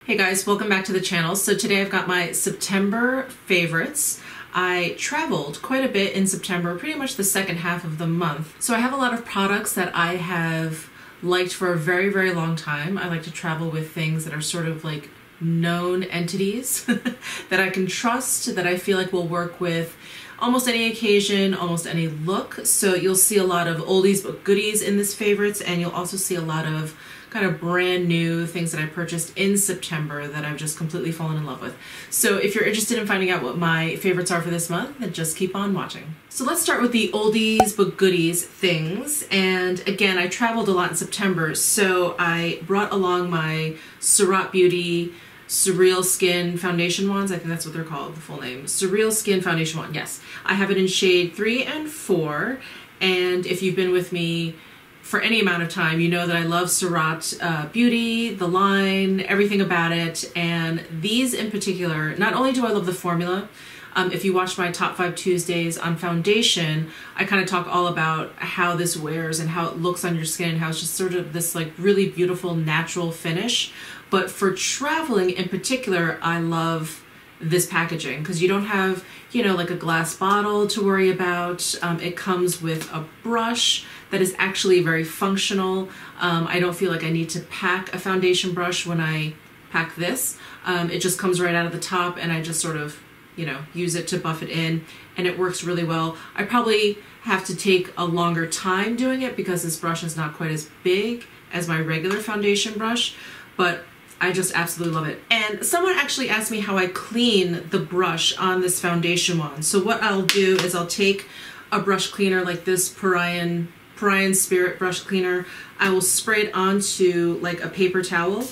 Hey guys, welcome back to the channel. So today I've got my September favorites. I traveled quite a bit in September, pretty much the second half of the month. So I have a lot of products that I have liked for a very, very long time. I like to travel with things that are sort of like known entities that I can trust, that I feel like will work with almost any occasion, almost any look. So you'll see a lot of oldies but goodies in this favorites, and you'll also see a lot of kind of brand new things that I purchased in September that I've just completely fallen in love with. So if you're interested in finding out what my favorites are for this month, then just keep on watching. So let's start with the oldies but goodies things. And again, I traveled a lot in September, so I brought along my Surratt Beauty Surreal Skin Foundation Wands. I think that's what they're called, the full name. Surreal Skin Foundation Wand, yes. I have it in shade 3 and 4, and if you've been with me for any amount of time, you know that I love Surratt Beauty, the line, everything about it, and these in particular. Not only do I love the formula, if you watch my Top 5 Tuesdays on foundation, I kind of talk all about how this wears and how it looks on your skin and how it's just sort of this like really beautiful natural finish. But for traveling in particular, I love this packaging because you don't have, you know, like a glass bottle to worry about. It comes with a brush that is actually very functional. I don't feel like I need to pack a foundation brush when I pack this. It just comes right out of the top, and I just sort of, you know, use it to buff it in, and it works really well. I probably have to take a longer time doing it because this brush is not quite as big as my regular foundation brush, but I just absolutely love it. And someone actually asked me how I clean the brush on this foundation wand. So what I'll do is I'll take a brush cleaner like this Prairie Spirit brush cleaner. I will spray it onto like a paper towel,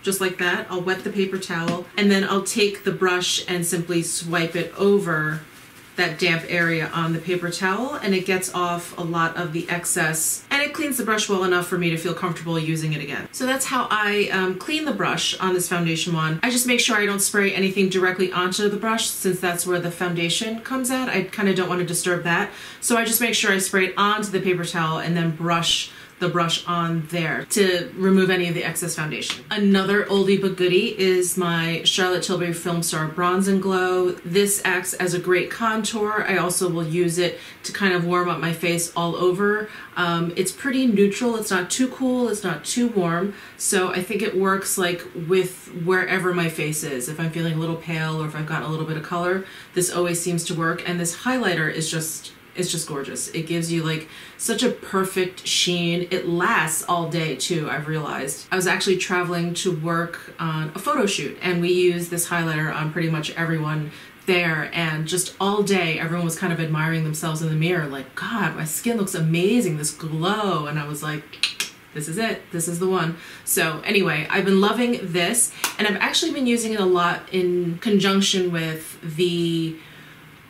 just like that. I'll wet the paper towel, and then I'll take the brush and simply swipe it over that damp area on the paper towel, and it gets off a lot of the excess, and it cleans the brush well enough for me to feel comfortable using it again. So that's how I clean the brush on this foundation wand. I just make sure I don't spray anything directly onto the brush, since that's where the foundation comes at. I kind of don't want to disturb that. So I just make sure I spray it onto the paper towel and then brush the brush on there to remove any of the excess foundation. Another oldie but goodie is my Charlotte Tilbury Filmstar Bronze and Glow. This acts as a great contour. I also will use it to kind of warm up my face all over. It's pretty neutral. It's not too cool, it's not too warm, so I think it works like with wherever my face is. If I'm feeling a little pale or if I've got a little bit of color, this always seems to work. And this highlighter is just, it's just gorgeous. It gives you like such a perfect sheen. It lasts all day too, I've realized. I was actually traveling to work on a photo shoot, and we used this highlighter on pretty much everyone there, and just all day everyone was kind of admiring themselves in the mirror like, God, my skin looks amazing, this glow. And I was like, this is it, this is the one. So anyway, I've been loving this, and I've actually been using it a lot in conjunction with the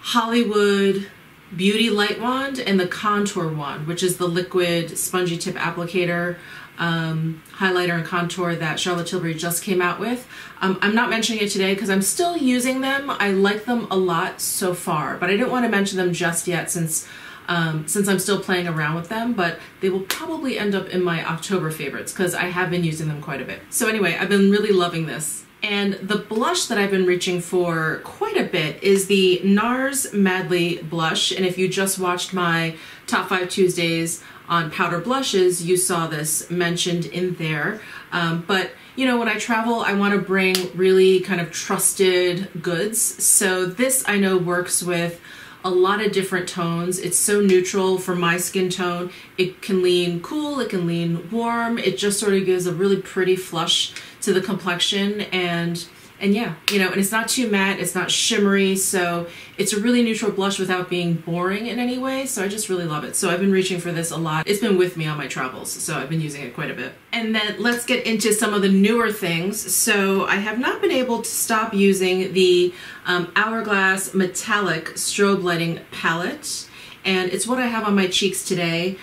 Hollywood Beauty Light Wand and the Contour Wand, which is the liquid spongy tip applicator, highlighter and contour that Charlotte Tilbury just came out with. I'm not mentioning it today because I'm still using them. I like them a lot so far, but I didn't want to mention them just yet since I'm still playing around with them, but they will probably end up in my October favorites because I have been using them quite a bit. So anyway, I've been really loving this. And the blush that I've been reaching for quite a bit is the NARS Madly blush. And if you just watched my Top 5 Tuesdays on powder blushes, you saw this mentioned in there. But you know, when I travel, I want to bring really kind of trusted goods. So this I know works with a lot of different tones. It's so neutral for my skin tone. It can lean cool, it can lean warm. It just sort of gives a really pretty flush to the complexion, and yeah, you know, and it's not too matte, it's not shimmery, so it's a really neutral blush without being boring in any way. So I just really love it. So I've been reaching for this a lot. It's been with me on my travels, so I've been using it quite a bit. And then let's get into some of the newer things. So I have not been able to stop using the Hourglass Metallic Strobe Lighting Palette, and it's what I have on my cheeks today.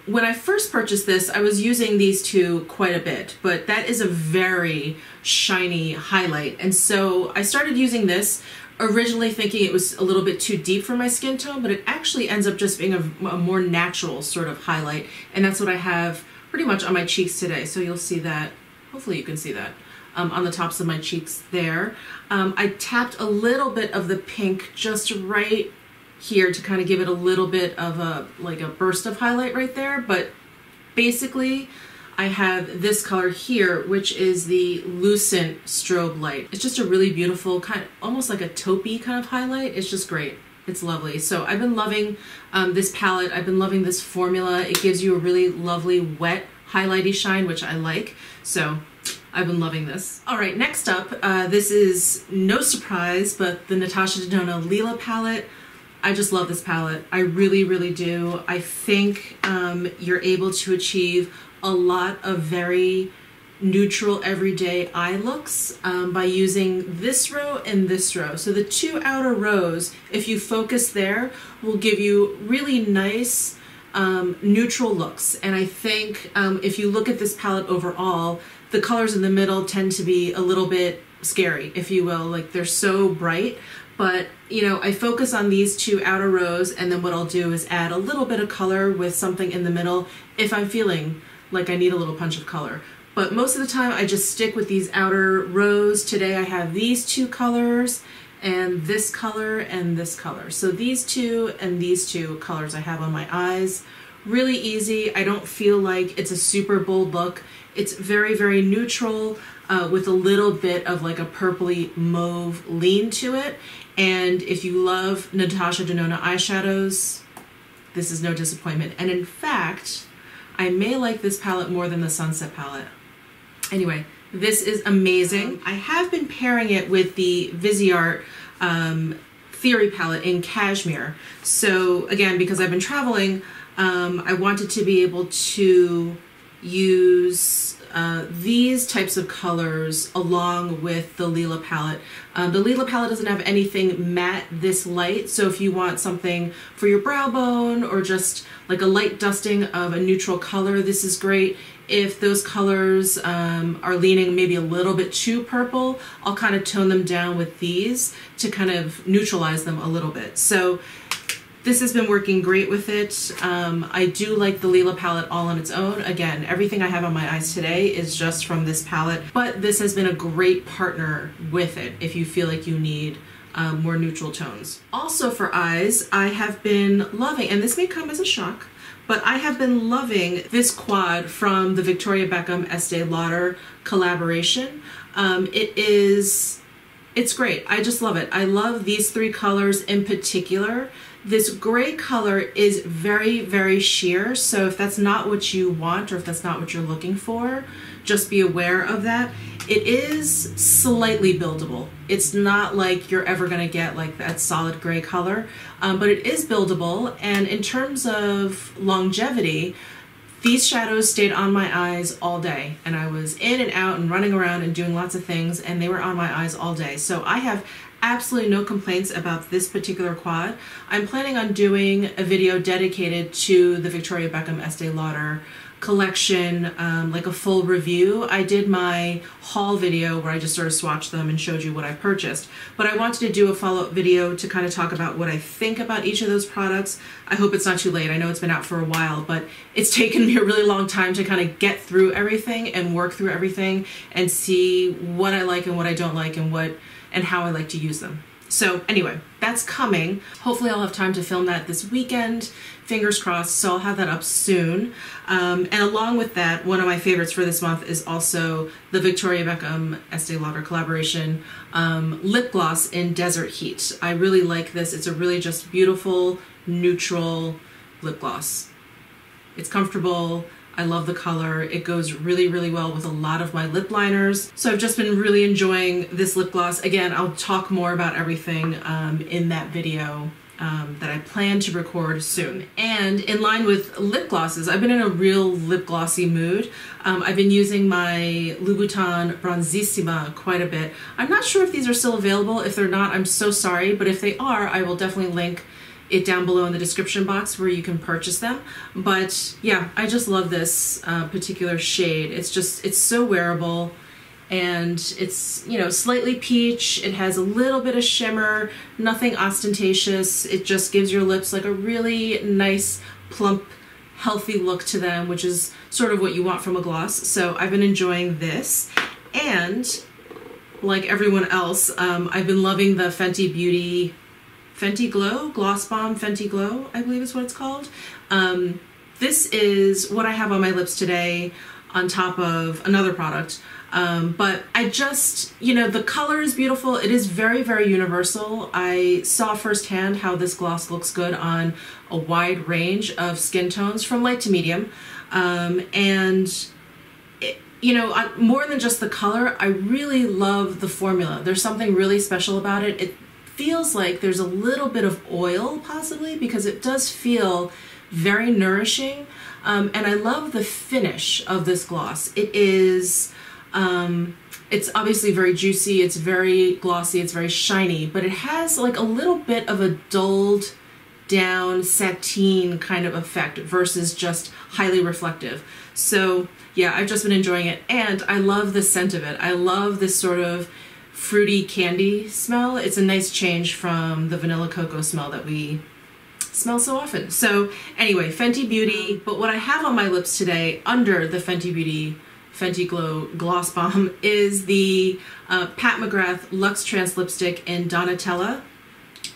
When I first purchased this, I was using these two quite a bit, but that is a very shiny highlight. And so I started using this originally thinking it was a little bit too deep for my skin tone, but it actually ends up just being a more natural sort of highlight. And that's what I have pretty much on my cheeks today. So you'll see that, hopefully you can see that. on the tops of my cheeks there. I tapped a little bit of the pink just right here to kind of give it a little bit of a burst of highlight right there, but basically I have this color here, which is the Lucent Strobe Light. It's just a really beautiful kind of, almost like a taupey kind of highlight. It's just great. It's lovely. So I've been loving this palette. I've been loving this formula. It gives you a really lovely wet highlighty shine, which I like. So I've been loving this. All right, next up, this is no surprise, but the Natasha To Nona Lila palette. I just love this palette. I really, really do. I think you're able to achieve a lot of very neutral everyday eye looks by using this row and this row. So the two outer rows, if you focus there, will give you really nice neutral looks. And I think if you look at this palette overall, the colors in the middle tend to be a little bit scary, if you will. Like, they're so bright. But, you know, I focus on these two outer rows, and then what I'll do is add a little bit of color with something in the middle if I'm feeling like I need a little punch of color. But most of the time I just stick with these outer rows. Today I have these two colors and this color and this color. So these two and these two colors I have on my eyes. Really easy. I don't feel like it's a super bold look. It's very, very neutral with a little bit of like a purpley mauve lean to it. And if you love Natasha To Nona eyeshadows, this is no disappointment. And in fact, I may like this palette more than the Sunset palette. Anyway, this is amazing. I have been pairing it with the Viseart Theory palette in Cashmere. So again, because I've been traveling, I wanted to be able to use these types of colors along with the Lila palette. The Lila palette doesn't have anything matte this light, so if you want something for your brow bone or just like a light dusting of a neutral color, this is great. If those colors are leaning maybe a little bit too purple, I'll kind of tone them down with these to kind of neutralize them a little bit. So this has been working great with it. I do like the Lila palette all on its own. Again, everything I have on my eyes today is just from this palette, but this has been a great partner with it if you feel like you need more neutral tones. Also for eyes, I have been loving, and this may come as a shock, but I have been loving this quad from the Victoria Beckham Estee Lauder collaboration. It's great. I just love it. I love these three colors in particular. This gray color is very, very sheer, so if that's not what you want or if that's not what you're looking for, just be aware of that. It is slightly buildable. It's not like you're ever gonna get like that solid gray color, but it is buildable, and in terms of longevity, these shadows stayed on my eyes all day, and I was in and out and running around and doing lots of things, and they were on my eyes all day. So I have absolutely no complaints about this particular quad. I'm planning on doing a video dedicated to the Victoria Beckham Estee Lauder collection, like a full review. I did my haul video where I just sort of swatched them and showed you what I purchased, but I wanted to do a follow-up video to kind of talk about what I think about each of those products. I hope it's not too late. I know it's been out for a while, but it's taken me a really long time to kind of get through everything and work through everything and see what I like and what I don't like and how I like to use them. So anyway, that's coming. Hopefully I'll have time to film that this weekend. Fingers crossed, so I'll have that up soon. And along with that, one of my favorites for this month is also the Victoria Beckham Estee Lauder collaboration lip gloss in Desert Heat. I really like this. It's a really just beautiful, neutral lip gloss. It's comfortable. I love the color. It goes really, really well with a lot of my lip liners. So I've just been really enjoying this lip gloss. Again, I'll talk more about everything in that video that I plan to record soon. And in line with lip glosses, I've been in a real lip glossy mood. I've been using my Louboutin Bronzissima quite a bit. I'm not sure if these are still available. If they're not, I'm so sorry, but if they are, I will definitely link it down below in the description box where you can purchase them. But yeah, I just love this particular shade. It's so wearable, and it's, you know, slightly peach. It has a little bit of shimmer, nothing ostentatious. It just gives your lips like a really nice, plump, healthy look to them, which is sort of what you want from a gloss. So I've been enjoying this. And like everyone else, I've been loving the Fenty Beauty Fenty Glow Gloss Bomb Fenty Glow, I believe is what it's called. This is what I have on my lips today on top of another product. But I just, you know, the color is beautiful. It is very, very universal. I saw firsthand how this gloss looks good on a wide range of skin tones from light to medium. You know, more than just the color, I really love the formula. There's something really special about it. It feels like there's a little bit of oil possibly, because it does feel very nourishing. And I love the finish of this gloss. It is, it's obviously very juicy, it's very glossy, it's very shiny, but it has like a little bit of a dulled down sateen kind of effect versus just highly reflective. So yeah, I've just been enjoying it, and I love the scent of it. I love this sort of fruity candy smell. It's a nice change from the vanilla cocoa smell that we smell so often. So anyway, Fenty Beauty, but what I have on my lips today under the Fenty Beauty Fenty Glow Gloss Bomb is the Pat McGrath Luxe Trans Lipstick in Donatella.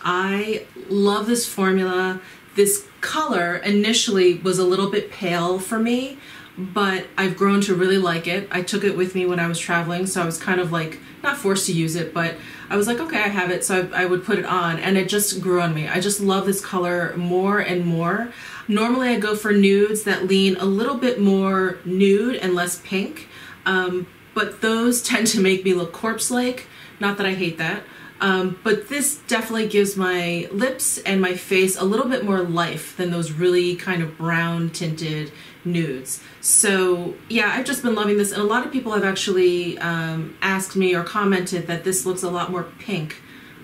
I love this formula. This color initially was a little bit pale for me, but I've grown to really like it. I took it with me when I was traveling, so I was kind of like, not forced to use it, but I was like, okay, I have it, so I would put it on, and it just grew on me. I just love this color more and more. Normally I go for nudes that lean a little bit more nude and less pink, but those tend to make me look corpse-like. Not that I hate that. But this definitely gives my lips and my face a little bit more life than those really kind of brown tinted nudes. So yeah, I've just been loving this, and a lot of people have actually asked me or commented that this looks a lot more pink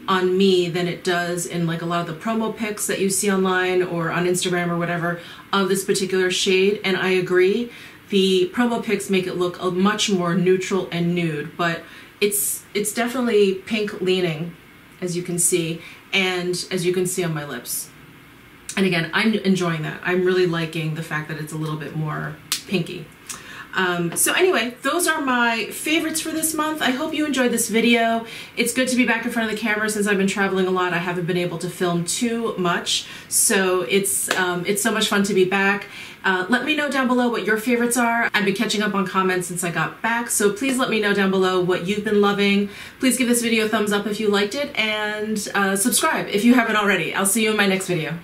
on me than it does in like a lot of the promo pics that you see online or on Instagram or whatever of this particular shade, and I agree. The promo pics make it look a much more neutral and nude, but it's definitely pink leaning, as you can see, and as you can see on my lips. And again, I'm enjoying that. I'm really liking the fact that it's a little bit more pinky. So anyway, those are my favorites for this month. I hope you enjoyed this video. It's good to be back in front of the camera since I've been traveling a lot. I haven't been able to film too much, so it's so much fun to be back. Let me know down below what your favorites are. I've been catching up on comments since I got back, so please let me know down below what you've been loving. Please give this video a thumbs up if you liked it, and subscribe if you haven't already. I'll see you in my next video.